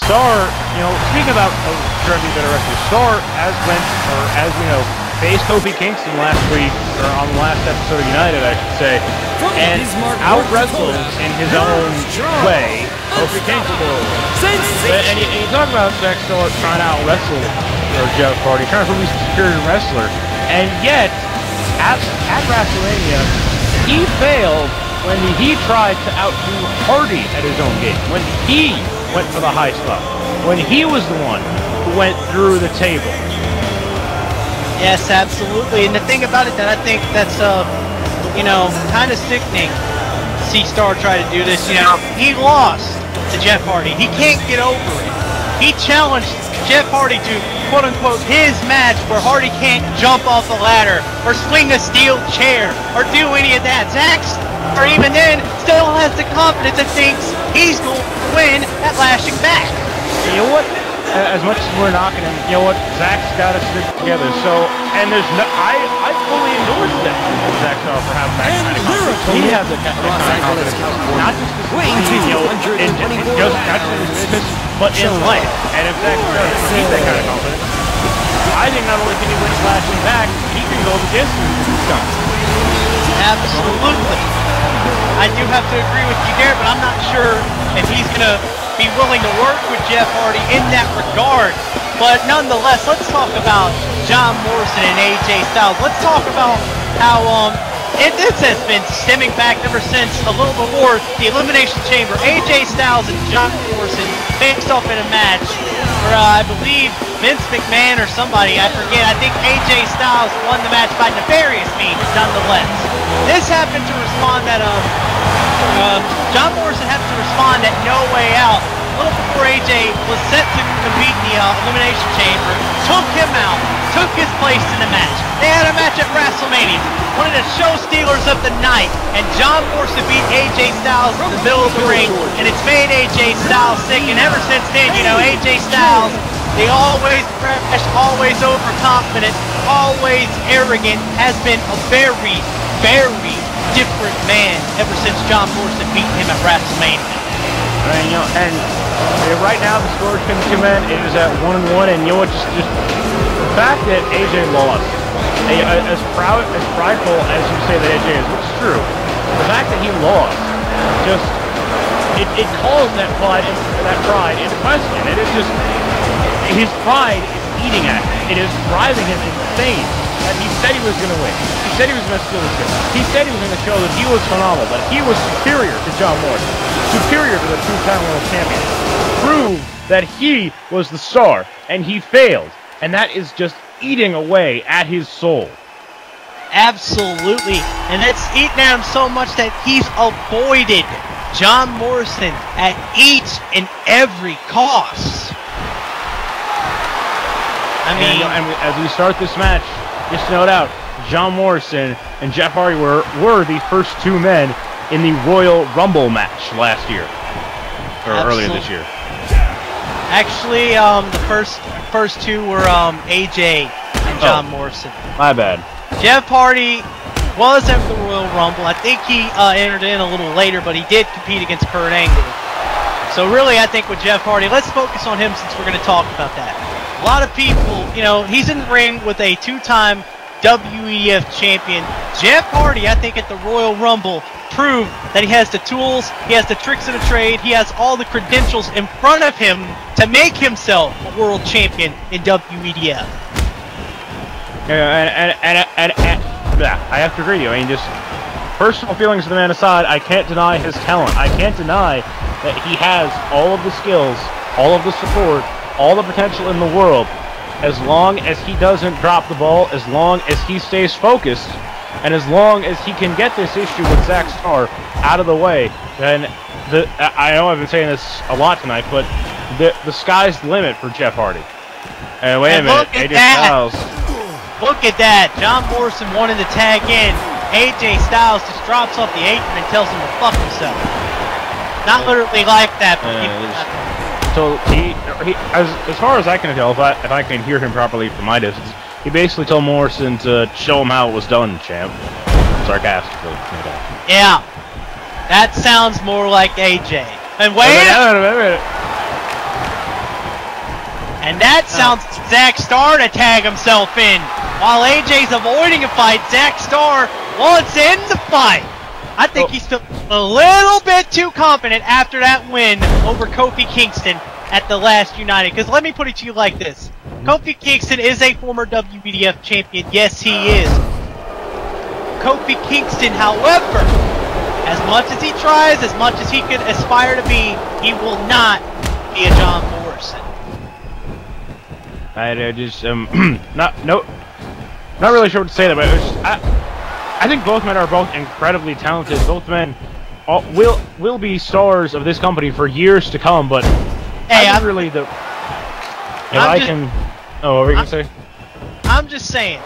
Star, speaking about directly better wrestlers, Star, as we know, faced Kofi Kingston last week, or on the last episode of United, I should say, and out-wrestled in his own way Kofi Kingston. And you talk about Zack Star trying to out-wrestle Jeff Hardy, trying to prove he's a superior wrestler, and yet, at WrestleMania, he failed when he tried to outdo Hardy at his own game, when he went for the high spot, when he was the one who went through the table. Yes, absolutely. And the thing about it that I think that's, kind of sickening to see Star try to do this, he lost to Jeff Hardy. He can't get over it. He challenged Jeff Hardy to, quote-unquote, his match where Hardy can't jump off the ladder or swing a steel chair or do any of that. Zack's, or even then, still has the confidence and thinks he's going to win at Lashing Back. You know what? As much as we're knocking him, you know what? Zack's got to stick together. So, and there's no, I fully endorse that. Zack Star for having that kind of confidence. He has that kind of confidence, not just in business, but in life. And if Zack does keep that kind of confidence, I think not only can he win Lashing Back, he can go the distance. Absolutely. I do have to agree with you there, but I'm not sure if he's going to be willing to work with Jeff Hardy in that regard. But nonetheless, let's talk about John Morrison and AJ Styles. Let's talk about how this has been stemming back ever since a little before the Elimination Chamber. AJ Styles and John Morrison faced off in a match where I believe Vince McMahon or somebody, I forget, I think AJ Styles won the match by nefarious means, nonetheless. This happened to respond that John Morrison had to respond at No Way Out a little before AJ was set to compete in the Elimination Chamber, took him out, took his place in the match. They had a match at WrestleMania, one of the show stealers of the night, and John Morrison beat AJ Styles in the middle of the ring, and it's made AJ Styles sick, and ever since then, AJ Styles, they always fresh, always overconfident, always arrogant, has been a very, very different man ever since John Morrison beat him at WrestleMania. And right now the score is coming to men. It is at 1-1, and just the fact that AJ lost, as prideful as you say that AJ is, which is true, the fact that he lost, it calls that pride into question. It is just his pride is eating at him. It is driving him insane. And he said he was going to win. He said he was going to steal the show. He said he was going to show that he was phenomenal, that he was superior to John Morrison, superior to the two-time world champion. Prove that he was the star, and he failed. And that is just eating away at his soul. Absolutely. And that's eating at him so much that he's avoided John Morrison at each and every cost. And as we start this match, just note out, John Morrison and Jeff Hardy were the first two men in the Royal Rumble match last year, or earlier this year. Actually, the first two were AJ and John Morrison. My bad. Jeff Hardy was at the Royal Rumble. I think he entered in a little later, but he did compete against Kurt Angle. So really, I think with Jeff Hardy, let's focus on him since we're going to talk about that. A lot of people, he's in the ring with a two-time WEDF champion. Jeff Hardy, I think at the Royal Rumble, proved that he has the tools, he has the tricks of the trade, he has all the credentials in front of him to make himself a world champion in WEDF. Yeah, I have to agree with you. Just personal feelings of the man aside, I can't deny his talent. I can't deny that he has all of the skills, all of the support, all the potential in the world, as long as he doesn't drop the ball, as long as he stays focused, and as long as he can get this issue with Zack Star out of the way. Then I know I've been saying this a lot tonight, but the sky's the limit for Jeff Hardy. And wait a minute, AJ Styles. Look at that. John Morrison wanted to tag in. AJ Styles just drops off the apron and tells him to fuck himself. Not literally like that, but so as far as I can tell, if I can hear him properly from my distance, he basically told Morrison to show him how it was done, champ. Sarcastically. Yeah, that sounds more like AJ. And wait a minute. And that sounds Zack Starr to tag himself in. While AJ's avoiding a fight, Zack Starr wants in the fight. I think he's feeling a little bit too confident after that win over Kofi Kingston at the last United. Because let me put it to you like this. Kofi Kingston is a former WEDF champion. Yes, he is. Kofi Kingston, however, as much as he tries, as much as he could aspire to be, he will not be a John Morrison. I just not really sure what to say there, but it's just, I think both men are both incredibly talented. Both men will be stars of this company for years to come. But hey, I'm really the. Oh, what were you gonna say? I'm just saying,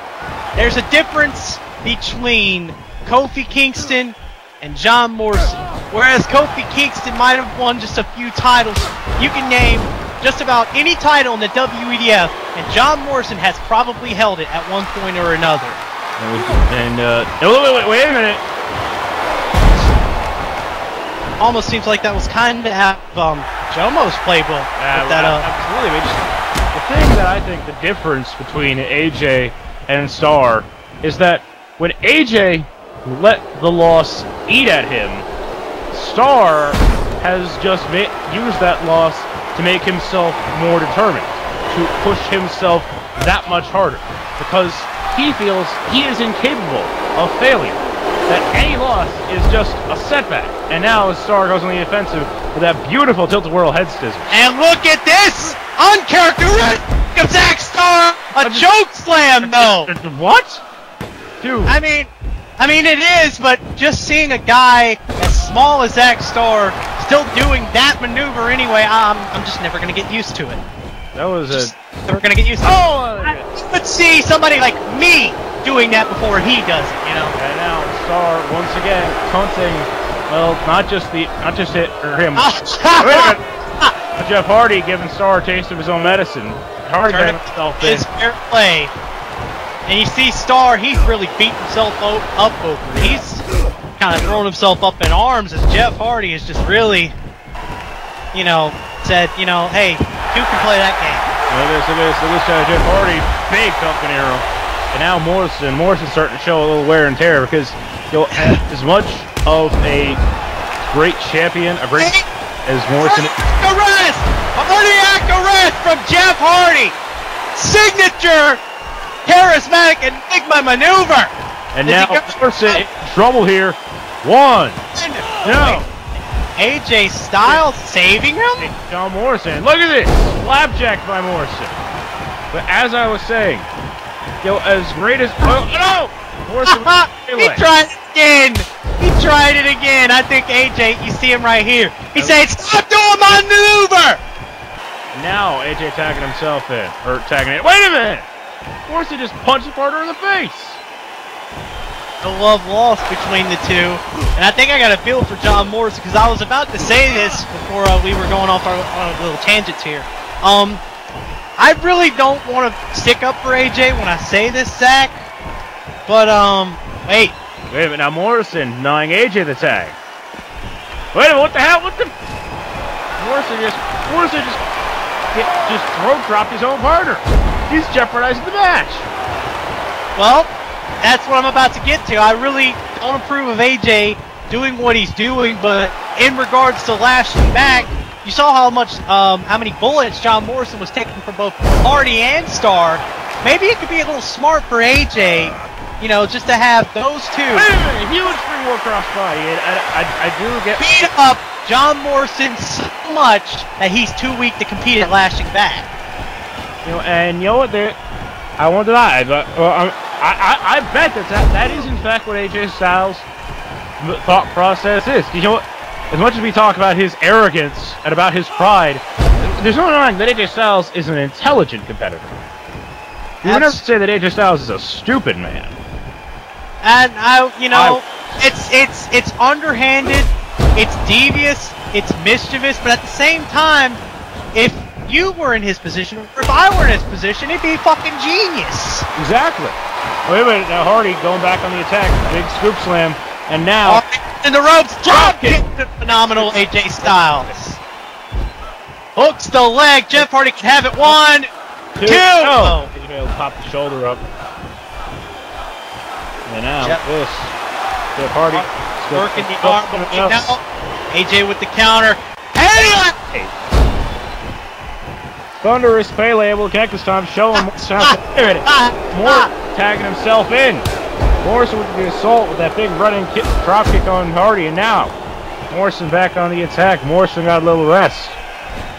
there's a difference between Kofi Kingston and John Morrison. Whereas Kofi Kingston might have won just a few titles, you can name just about any title in the WEDF, and John Morrison has probably held it at one point or another. And wait a minute. Almost seems like that was kind of Jomo's playbook. Absolutely. The thing that I think the difference between AJ and Starr is that when AJ let the loss eat at him, Starr has just used that loss to make himself more determined, to push himself that much harder, because he feels he is incapable of failure, that any loss is just a setback. And now Starr goes on the offensive with that beautiful tilt-a-whirl head scissors. And look at this! Uncharacteristic of Zack Starr! A choke slam, though! What? Dude. I mean, it is, but just seeing a guy as small as Zack Starr still doing that maneuver anyway, I'm just never gonna get used to it. That was never gonna get used to it. Let's see somebody like me doing that before he does it, you know? And now Starr once again taunting, well, not just him. Wait a minute. Jeff Hardy giving Starr a taste of his own medicine. Hardy got himself in. His fair play. And you see Starr, he's really beating himself up over it. He's kind of throwing himself up in arms as Jeff Hardy is just really, you know, said, you know, hey, you can play that game. Look at this Jeff Hardy, big Falcon Arrow. And now Morrison's starting to show a little wear and tear because, you know, as much of a great champion, as Morrison. Cardiac arrest from Jeff Hardy. Signature charismatic enigma maneuver. And now Morrison in trouble here. One. No. AJ Styles saving him? John Morrison. Look at this. Slapjack by Morrison. But as I was saying, you know, as great as... Oh, no! Morrison he tried it again. He tried it again. I think AJ, you see him right here. He said, stop doing my maneuver! Now AJ tagging himself in. Or tagging it. Wait a minute! Morrison just punched the partner in the face. The love lost between the two. And I think I got a feel for John Morrison because I was about to say this before we were going off our little tangents here. I really don't want to stick up for AJ when I say this, Zach. But, wait. Wait a minute, now Morrison denying AJ the tag. Wait a minute, what the hell? What the... Morrison just throat dropped his own partner. He's jeopardizing the match. Well, that's what I'm about to get to. I really don't approve of AJ doing what he's doing, but in regards to Lashing Back, you saw how many bullets John Morrison was taking from both Hardy and Starr. Maybe it could be a little smart for AJ, you know, just to have those two. Wait a minute, huge springboard crossbody. I do get... Beat up John Morrison so much that he's too weak to compete at Lashing Back. You know, and you know what? I won't deny, but I bet that is in fact what AJ Styles' thought process is. You know what? As much as we talk about his arrogance and about his pride, there's no denying that AJ Styles is an intelligent competitor. You would never say that AJ Styles is a stupid man. And it's underhanded, it's devious, it's mischievous, but at the same time, if you were in his position, or if I were in his position, it'd be fucking genius. Exactly. Wait a minute, now Hardy going back on the attack, big scoop slam, and now... In the ropes, drop kick to phenomenal AJ Styles. Hooks the leg. Jeff Hardy can have it. 1, 2. Oh, he'll pop the shoulder up. And now this. Jeff Hardy working the arm. Now AJ with the counter. Hey! Thunderous Pele able to connect this time. Show him what's happening. Moore tagging himself in. Morrison with the assault with that big running drop kick on Hardy, and now Morrison back on the attack. Morrison got a little rest.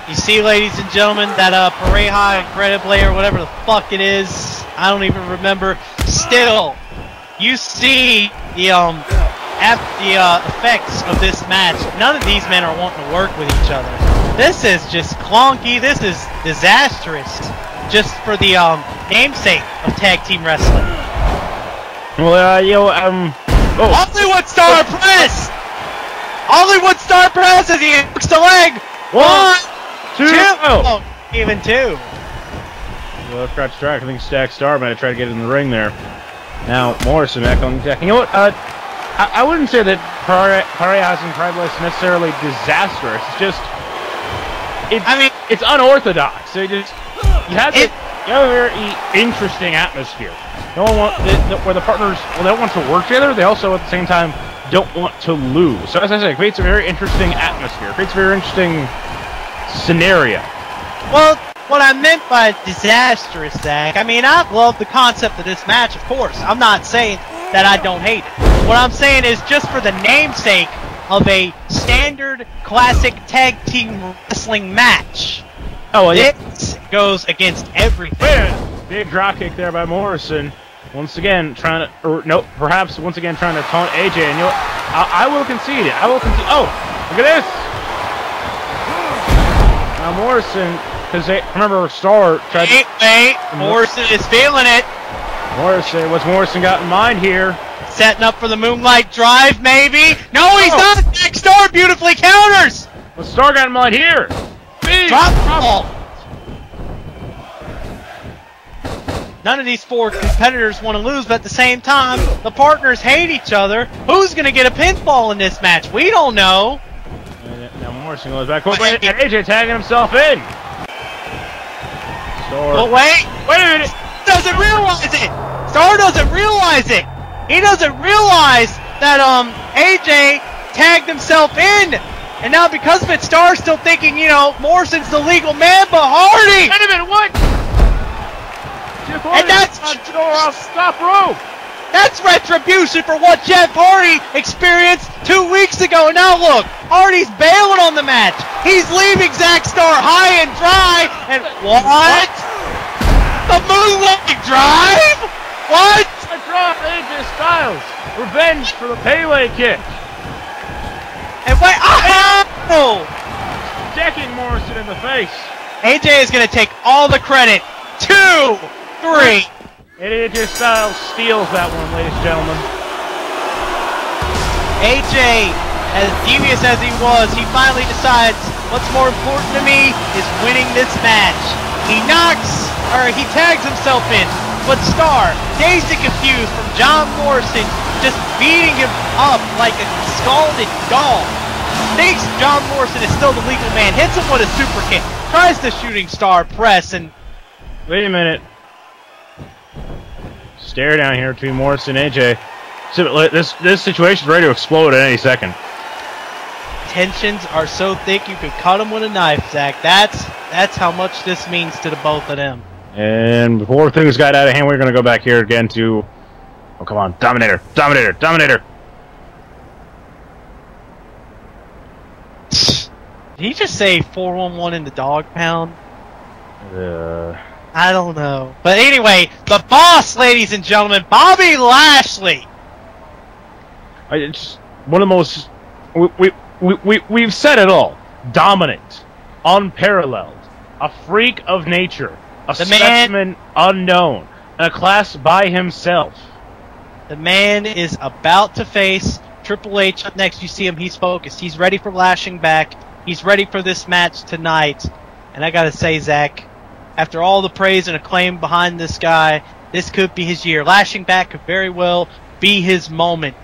You see, ladies and gentlemen, that Pareja Incredible or whatever the fuck it is, I don't even remember. Still, you see the effects of this match. None of these men are wanting to work with each other. This is just clunky. This is disastrous, just for the namesake of tag team wrestling. Well, Hollywood Star Press! Hollywood Star Press as he hooks the leg! 1, 2! Oh, even 2. Well, scratch track. I think Stack Star might have tried to get in the ring there. Now, Morrison back on the attack. You know what? I wouldn't say that Parejas Incredible is necessarily disastrous. It's just... it's unorthodox. You have a very interesting atmosphere. No one where the partners, they don't want to work together. They also, at the same time, don't want to lose. So, as I said, it creates a very interesting atmosphere. It creates a very interesting scenario. Well, what I meant by disastrous, Zach, I love the concept of this match, of course. I'm not saying that I don't hate it. What I'm saying is just for the namesake of a standard classic tag team wrestling match. Oh, yeah. It goes against everything. Big drop kick there by Morrison. Once again, perhaps once again trying to taunt AJ. And you know what? I will concede it. I will concede. Oh, look at this. Now Morrison, because remember Star tried to... Wait, Morrison is feeling it. What's Morrison got in mind here? Setting up for the Moonlight Drive, maybe? No, he's not! Jack Star beautifully counters! What's Star got in mind here? Drop ball! None of these 4 competitors want to lose, but at the same time, the partners hate each other. Who's going to get a pinfall in this match? We don't know. Now Morrison goes back. And AJ tagging himself in. But wait a minute. Doesn't realize it. Star doesn't realize it. He doesn't realize that AJ tagged himself in. And now because of it, Star's still thinking, Morrison's the legal man, but Hardy! Wait a minute, what? And that's off stop rope. That's retribution for what Jeff Hardy experienced 2 weeks ago. And now look, Hardy's bailing on the match. He's leaving Zack Star high and dry. And what? The Moonlight Drive? What? I drop AJ Styles. Revenge for the Pele kick. And wait, oh! Decking Morrison in the face. AJ is going to take all the credit. 2, 3. AJ Styles steals that one, ladies and gentlemen. AJ, as devious as he was, he finally decides what's more important to me is winning this match. He tags himself in, but Star, dazed and confused from John Morrison, just beating him up like a scalded dog. Thinks John Morrison is still the legal man, hits him with a super kick, tries the shooting star press, and... Wait a minute. Stare down here between Morrison and AJ. This situation's ready to explode at any second. Tensions are so thick you could cut them with a knife, Zach. That's how much this means to the both of them. And before things got out of hand, we're going to go back here again to... Oh, come on. Dominator. Dominator. Dominator. Did he just say 411 in the dog pound? I don't know. But anyway, the boss, ladies and gentlemen, Bobby Lashley. It's one of the most... We've said it all. Dominant. Unparalleled. A freak of nature. A specimen unknown. A class by himself. The man is about to face Triple H up next. You see him, he's focused. He's ready for Lashing Back. He's ready for this match tonight. And I gotta say, Zach, after all the praise and acclaim behind this guy, this could be his year. Lashing Back could very well be his moment.